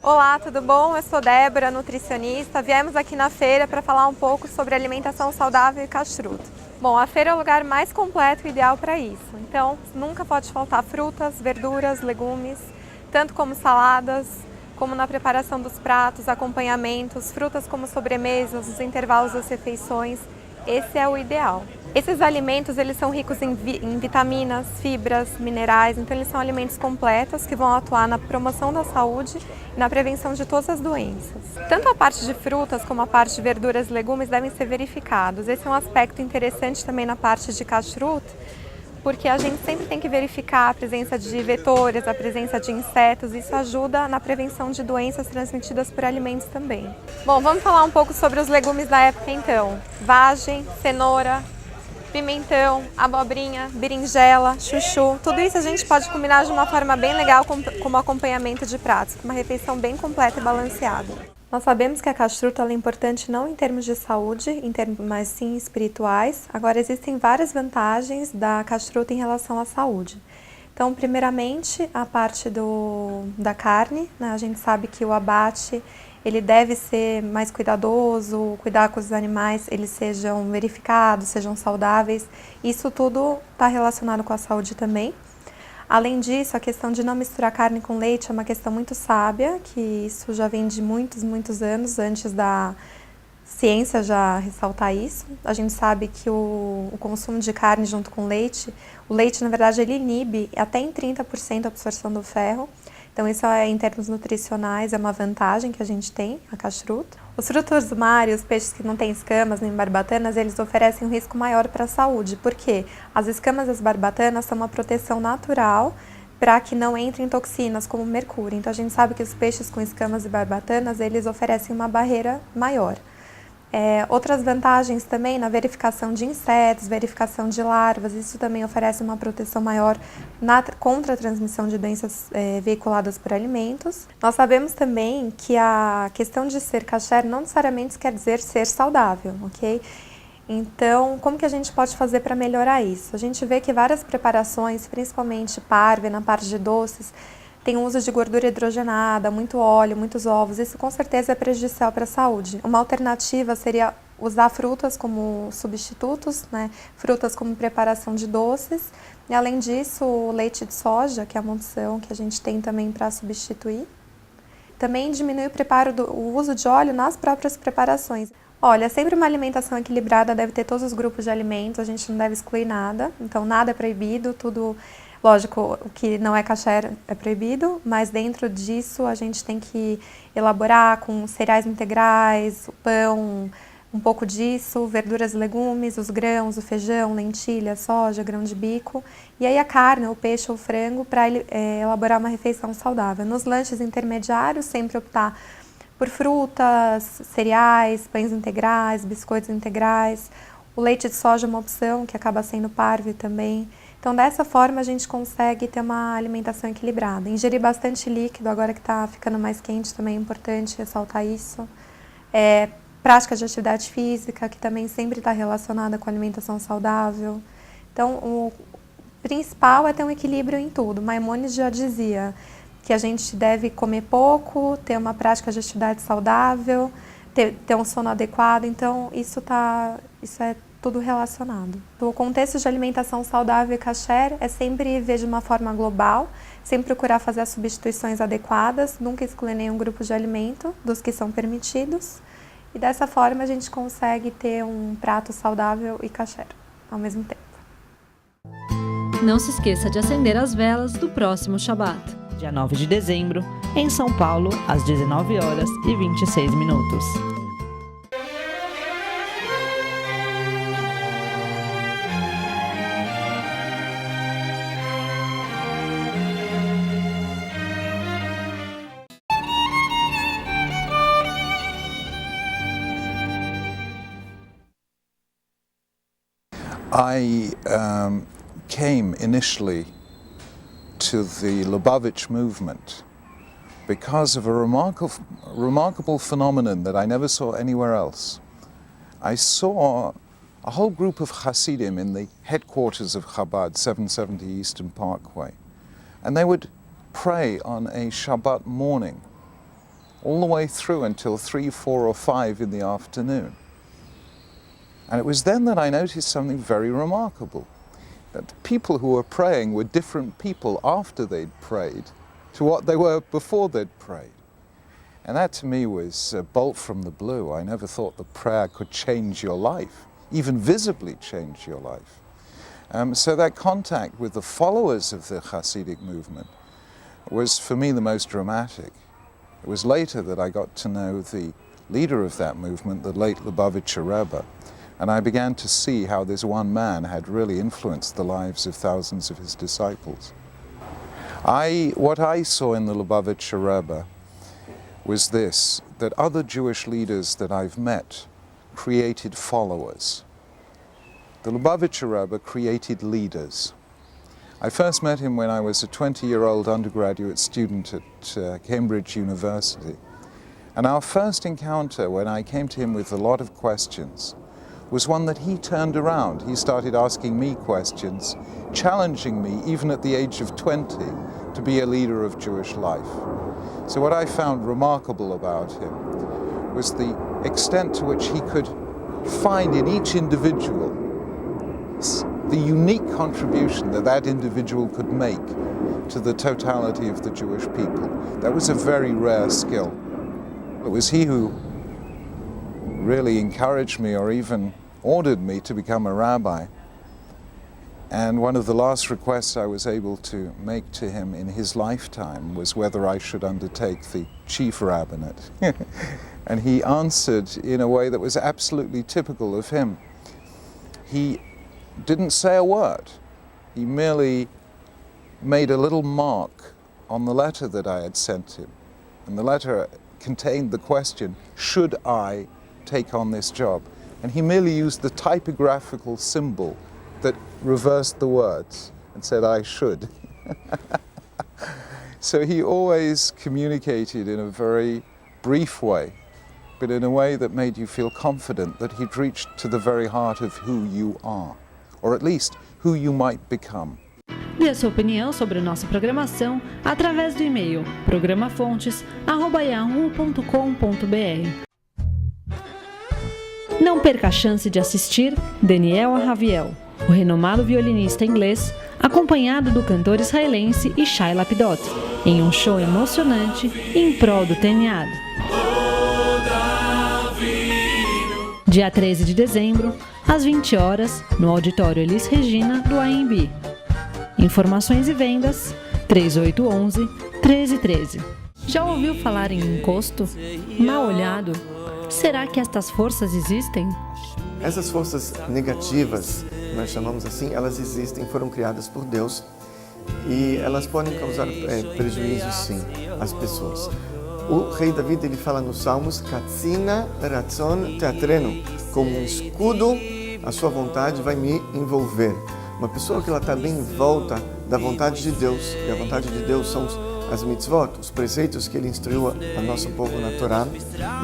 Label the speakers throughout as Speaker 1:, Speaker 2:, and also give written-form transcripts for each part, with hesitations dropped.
Speaker 1: Olá, tudo bom? Eu sou Débora, nutricionista. Viemos aqui na feira para falar um pouco sobre alimentação saudável e castruto. Bom, a feira é o lugar mais completo e ideal para isso. Então, nunca pode faltar frutas, verduras, legumes, tanto como saladas, como na preparação dos pratos, acompanhamentos, frutas como sobremesas, os intervalos das refeições. Esse é o ideal. Esses alimentos eles são ricos em vitaminas, fibras, minerais, então eles são alimentos completos que vão atuar na promoção da saúde e na prevenção de todas as doenças. Tanto a parte de frutas como a parte de verduras e legumes devem ser verificados. Esse é um aspecto interessante também na parte de castruto, porque a gente sempre tem que verificar a presença de vetores, a presença de insetos, isso ajuda na prevenção de doenças transmitidas por alimentos também. Bom, vamos falar um pouco sobre os legumes da época então. Vagem, cenoura, pimentão, abobrinha, berinjela, chuchu, tudo isso a gente pode combinar de uma forma bem legal como acompanhamento de pratos, com uma refeição bem completa e balanceada. Nós sabemos que a castruta é importante não em termos de saúde, mas sim espirituais. Agora, existem várias vantagens da castruta em relação à saúde. Então, primeiramente, a parte da carne, né? A gente sabe que o abate ele deve ser mais cuidadoso, cuidar que os animais eles sejam verificados, sejam saudáveis. Isso tudo está relacionado com a saúde também. Além disso, a questão de não misturar carne com leite é uma questão muito sábia, que isso já vem de muitos anos, antes da ciência já ressaltar isso. A gente sabe que o consumo de carne junto com leite, o leite, na verdade, ele inibe até em 30% a absorção do ferro. Então, isso em termos nutricionais é uma vantagem que a gente tem, a castruta. Os frutos do mar e os peixes que não têm escamas nem barbatanas, eles oferecem um risco maior para a saúde. Por quê? As escamas das barbatanas são uma proteção natural para que não entrem toxinas como mercúrio. Então, a gente sabe que os peixes com escamas e barbatanas, eles oferecem uma barreira maior. Outras vantagens também na verificação de insetos, verificação de larvas, isso também oferece uma proteção maior contra a transmissão de doenças veiculadas por alimentos. Nós sabemos também que a questão de ser kasher não necessariamente quer dizer ser saudável, ok? Então, como que a gente pode fazer para melhorar isso? A gente vê que várias preparações, principalmente parve, na parte de doces, tem o uso de gordura hidrogenada, muito óleo, muitos ovos. Isso com certeza é prejudicial para a saúde. Uma alternativa seria usar frutas como substitutos, né? Frutas como preparação de doces. E além disso, o leite de soja, que é uma opção que a gente tem também para substituir. Também diminui o uso de óleo nas próprias preparações. Olha, sempre uma alimentação equilibrada deve ter todos os grupos de alimentos, a gente não deve excluir nada. Então, nada é proibido, tudo... Lógico, o que não é kasher é proibido, mas dentro disso a gente tem que elaborar com cereais integrais, o pão, um pouco disso, verduras e legumes, os grãos, o feijão, lentilha, soja, grão de bico. E aí a carne, o peixe ou o frango para elaborar uma refeição saudável. Nos lanches intermediários, sempre optar por frutas, cereais, pães integrais, biscoitos integrais. O leite de soja é uma opção que acaba sendo parve também. Então, dessa forma, a gente consegue ter uma alimentação equilibrada. Ingerir bastante líquido, agora que está ficando mais quente, também é importante ressaltar isso. Prática de atividade física, que também sempre está relacionada com alimentação saudável. Então, o principal é ter um equilíbrio em tudo. Maimonides já dizia que a gente deve comer pouco, ter uma prática de atividade saudável, ter um sono adequado. Então, isso é tudo relacionado. O contexto de alimentação saudável e kasher é sempre ver de uma forma global, sempre procurar fazer as substituições adequadas, nunca excluir nenhum grupo de alimento dos que são permitidos. E dessa forma a gente consegue ter um prato saudável e kasher ao mesmo tempo.
Speaker 2: Não se esqueça de acender as velas do próximo Shabat.
Speaker 3: Dia 9 de dezembro, em São Paulo, às 19h26.
Speaker 4: I came initially to the Lubavitch movement because of a remarkable phenomenon that I never saw anywhere else. I saw a whole group of Hasidim in the headquarters of Chabad, 770 Eastern Parkway, and they would pray on a Shabbat morning all the way through until 3, 4 or 5 in the afternoon. And it was then that I noticed something very remarkable, that the people who were praying were different people after they'd prayed to what they were before they'd prayed. And that to me was a bolt from the blue. I never thought that prayer could change your life, even visibly change your life. So that contact with the followers of the Hasidic movement was for me the most dramatic. It was later that I got to know the leader of that movement, the late Lubavitcher Rebbe, and I began to see how this one man had really influenced the lives of thousands of his disciples. What I saw in the Lubavitcher Rebbe was this, that other Jewish leaders that I've met created followers. The Lubavitcher Rebbe created leaders. I first met him when I was a 20-year-old undergraduate student at Cambridge University. And our first encounter, when I came to him with a lot of questions, was one that he turned around. He started asking me questions, challenging me, even at the age of 20, to be a leader of Jewish life. So what I found remarkable about him was the extent to which he could find in each individual the unique contribution that that individual could make to the totality of the Jewish people. That was a very rare skill. It was he who really encouraged me or even ordered me to become a rabbi. And one of the last requests I was able to make to him in his lifetime was whether I should undertake the chief rabbinate. And he answered in a way that was absolutely typical of him. He didn't say a word. He merely made a little mark on the letter that I had sent him. And the letter contained the question, should I take on this job? And he merely used the typographical symbol that reversed the words and said, I should. So he always communicated in a very brief way, but in a way that made you feel confident that he'd reached to the very heart of who you are, or at least who you might become.
Speaker 2: Dê sua opinião sobre nossa programação através do e-mail programafontes@yahoo.com.br. Não perca a chance de assistir Daniel Ahaviel, o renomado violinista inglês, acompanhado do cantor israelense Ishai Lapidot, em um show emocionante em prol do Teniad. Dia 13 de dezembro, às 20 horas, no auditório Elis Regina, do AMB. Informações e vendas 3811-1313. Já ouviu falar em encosto? Mal olhado? Será que estas forças existem?
Speaker 5: Essas forças negativas, nós chamamos assim, elas existem, foram criadas por Deus e elas podem causar prejuízo, sim, às pessoas. O rei David, ele fala nos Salmos, Katsina Ratzon Teatreno, como um escudo, a sua vontade vai me envolver. Uma pessoa que ela está bem em volta da vontade de Deus, e a vontade de Deus são as mitzvot, os preceitos que ele instruiu a nosso povo na Torá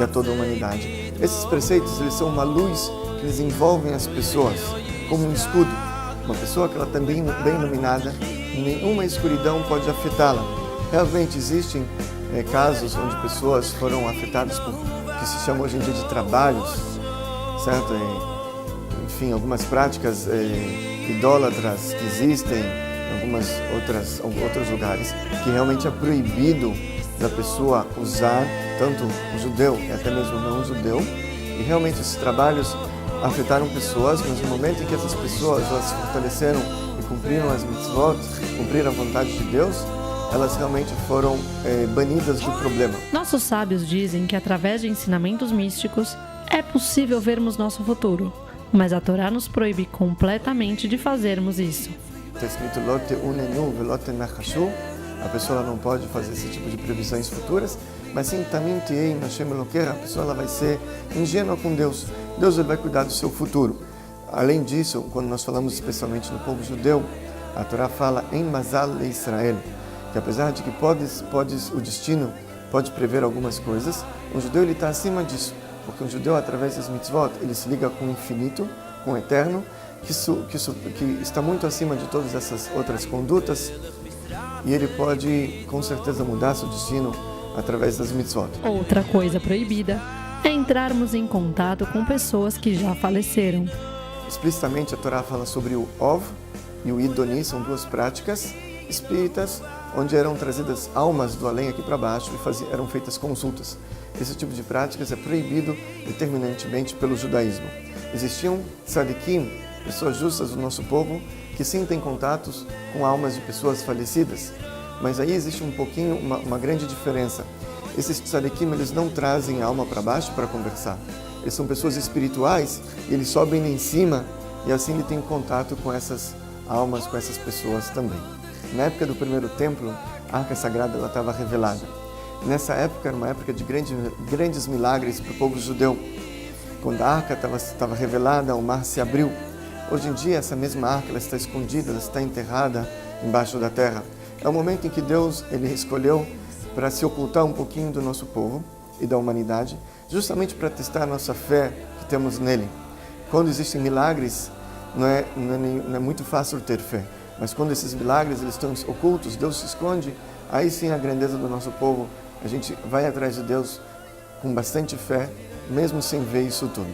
Speaker 5: e a toda a humanidade. Esses preceitos, eles são uma luz que eles envolvem as pessoas, como um escudo. Uma pessoa que ela está bem iluminada, nenhuma escuridão pode afetá-la. Realmente existem casos onde pessoas foram afetadas por que se chama hoje em dia de trabalhos, certo? Enfim, algumas práticas idólatras que existem em outros lugares, que realmente é proibido da pessoa usar, tanto o judeu e até mesmo não o judeu, e realmente esses trabalhos afetaram pessoas, mas no momento em que essas pessoas elas se fortaleceram e cumpriram as mitzvot, cumpriram a vontade de Deus, elas realmente foram banidas do problema.
Speaker 2: Nossos sábios dizem que através de ensinamentos místicos é possível vermos nosso futuro, mas a Torá nos proíbe completamente de fazermos isso.
Speaker 5: Está escrito, Lot te'unenu velot tenachashu, a pessoa não pode fazer esse tipo de previsões futuras, mas sim, tamim te'ei Hashem Elokecha, a pessoa ela vai ser ingênua com Deus. Deus ele vai cuidar do seu futuro. Além disso, quando nós falamos especialmente no povo judeu, a Torá fala em Mazal le Israel, que apesar de que o destino pode prever algumas coisas, o judeu ele está acima disso, porque o judeu, através das mitzvot, ele se liga com o infinito, com o eterno, que está muito acima de todas essas outras condutas, e ele pode, com certeza, mudar seu destino através das mitzvot.
Speaker 2: Outra coisa proibida é entrarmos em contato com pessoas que já faleceram.
Speaker 5: Explicitamente a Torá fala sobre o Ov e o Idoni, são duas práticas espíritas onde eram trazidas almas do além aqui para baixo e eram feitas consultas. Esse tipo de práticas é proibido determinantemente pelo judaísmo. Existiam tzadikim, pessoas justas do nosso povo, que sim têm contatos com almas de pessoas falecidas, mas aí existe uma grande diferença. Esses tzadikim, eles não trazem a alma para baixo para conversar. Eles são pessoas espirituais e eles sobem lá em cima e assim ele tem contato com essas almas, com essas pessoas também. Na época do primeiro templo, a Arca Sagrada estava revelada. Nessa época era uma época de grandes milagres para o povo judeu. Quando a Arca estava revelada, o mar se abriu. Hoje em dia essa mesma Arca ela está escondida, ela está enterrada embaixo da terra. É o momento em que Deus ele escolheu para se ocultar um pouquinho do nosso povo e da humanidade, justamente para testar a nossa fé que temos nele. Quando existem milagres, não é muito fácil ter fé, mas quando esses milagres eles estão ocultos, Deus se esconde, aí sim a grandeza do nosso povo, a gente vai atrás de Deus com bastante fé, mesmo sem ver isso tudo.